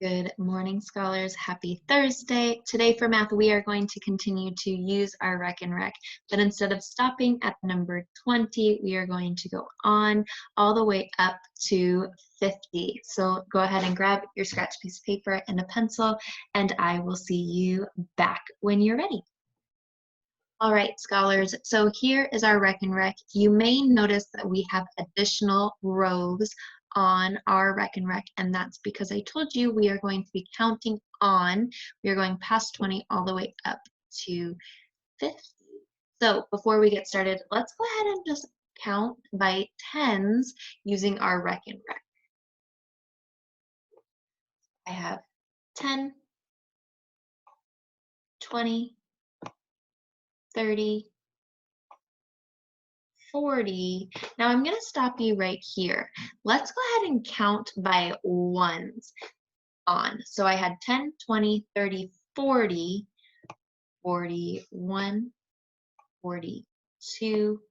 Good morning, scholars. Happy Thursday. Today for math, we are going to continue to use our Rec and Rec, but instead of stopping at number 20, we are going to go on all the way up to 50. So go ahead and grab your scratch piece of paper and a pencil, and I will see you back when you're ready. All right, scholars, so here is our Rec and Rec. You may notice that we have additional rows on our Rec and Rec, and that's because I told you we are going to be counting on. We are going past 20 all the way up to 50. So before we get started, let's go ahead and just count by tens using our Rec and Rec. I have 10, 20, 30, 40. Now I'm going to stop you right here. Let's go ahead and count by ones on. So I had 10, 20, 30, 40, 41, 42,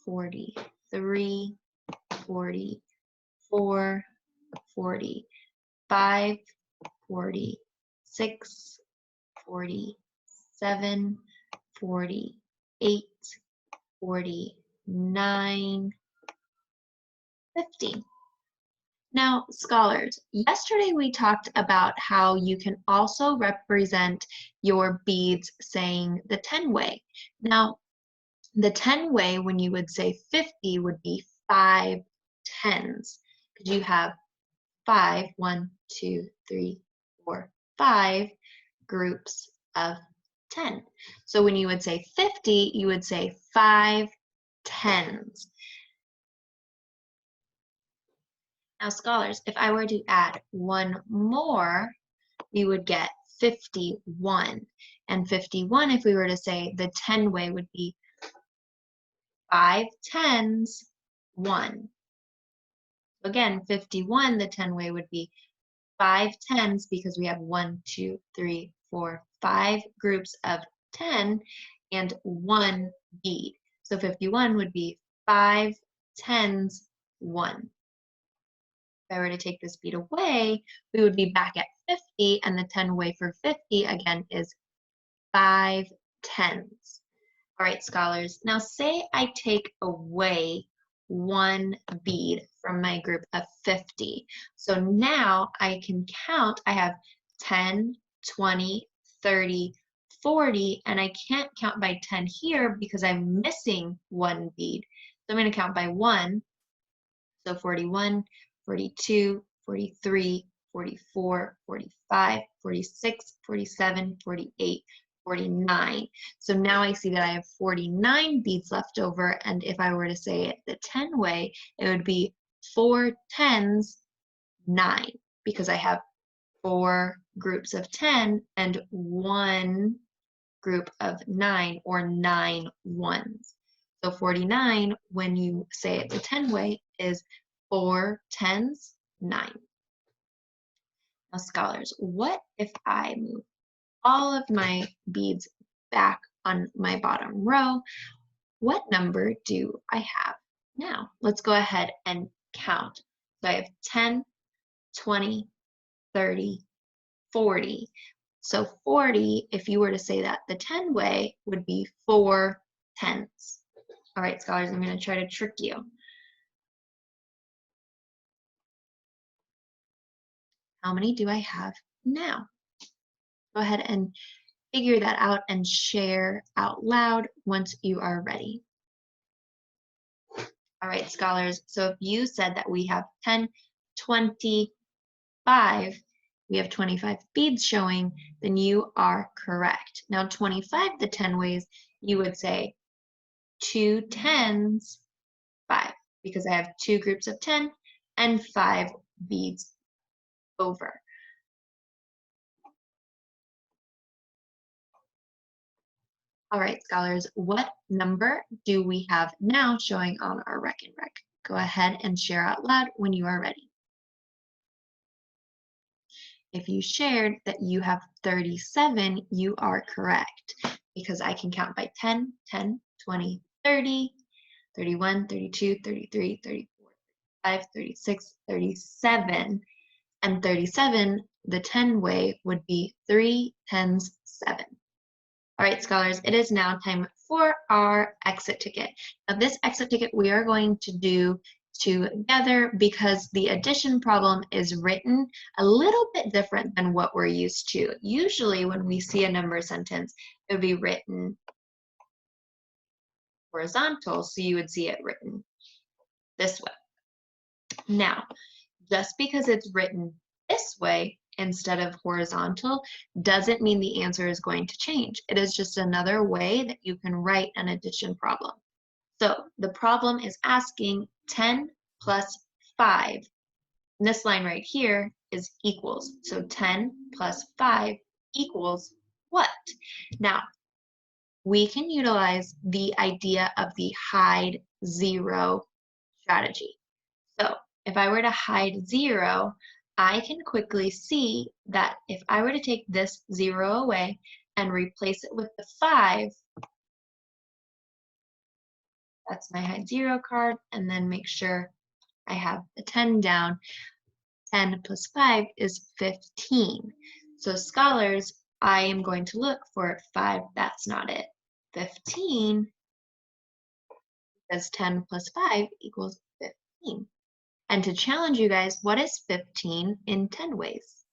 43, 44, 45, 46, 47, 48, 49, 50. Now, scholars, yesterday we talked about how you can also represent your beads saying the 10 way. Now, the 10 way, when you would say 50, would be 5 tens, because you have 5, 1, 2, 3, 4, 5 groups of 10. So when you would say 50, you would say 5 tens. Now, scholars, if I were to add one more, we would get 51. And 51, if we were to say the 10 way, would be 5 tens, 1. Again, 51, the 10 way would be 5 tens because we have 1, 2, 3, 4, 5 groups of 10 and 1 bead. So 51 would be 5 tens, 1. If I were to take this bead away, we would be back at 50, and the 10 way for 50 again is 5 tens. All right, scholars, now say I take away one bead from my group of 50. So now I can count, I have 10, 20, 30, 40, and I can't count by 10 here because I'm missing one bead. So I'm going to count by 1. So 41, 42, 43, 44, 45, 46, 47, 48, 49. So now I see that I have 49 beads left over, and if I were to say it the 10 way, it would be 4 tens, 9, because I have 4 groups of 10 and 1 group of 9, or 9 ones. So 49, when you say it the 10 way, is 4 tens, 9. Now, scholars, what if I move all of my beads back on my bottom row? What number do I have now? Let's go ahead and count. So I have 10, 20, 30, 40. So 40, if you were to say that the 10 way, would be 4 tenths. All right, scholars, I'm going to try to trick you. How many do I have now? Go ahead and figure that out and share out loud once you are ready. All right, scholars, so if you said that we have 10, 25, we have 25 beads showing, then you are correct. Now 25, the 10 ways, you would say 2 tens, 5, because I have 2 groups of 10 and 5 beads over. All right, scholars, what number do we have now showing on our Rec and Rec? Go ahead and share out loud when you are ready. If you shared that you have 37, you are correct, because I can count by 10, 10, 20, 30, 31, 32, 33, 34, 35, 36, 37, and 37 the 10 way would be 3 tens 7. All right, scholars, it is now time for our exit ticket. Now this exit ticket we are going to do together because the addition problem is written a little bit different than what we're used to. Usually when we see a number sentence, it would be written horizontal, so you would see it written this way. Now, just because it's written this way instead of horizontal doesn't mean the answer is going to change. It is just another way that you can write an addition problem. So the problem is asking 10 plus 5. And this line right here is equals. So 10 plus 5 equals what? Now, we can utilize the idea of the hide 0 strategy. So if I were to hide 0, I can quickly see that if I were to take this 0 away and replace it with the 5, that's my hide 0 card, and then make sure I have the 10 down. 10 plus 5 is 15. So scholars, I am going to look for 5, that's not it. 15, because 10 plus 5 equals 15. And to challenge you guys, what is 15 in 10 ways?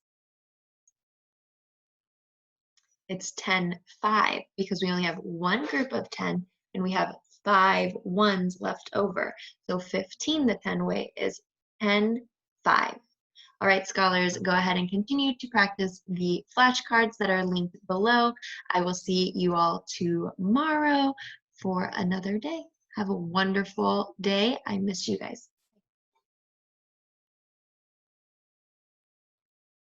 It's 10, 5, because we only have one group of 10 and we have 5 ones left over. So 15, the 10 way, is 10, 5. All right, scholars, go ahead and continue to practice the flashcards that are linked below. I will see you all tomorrow for another day. Have a wonderful day. I miss you guys.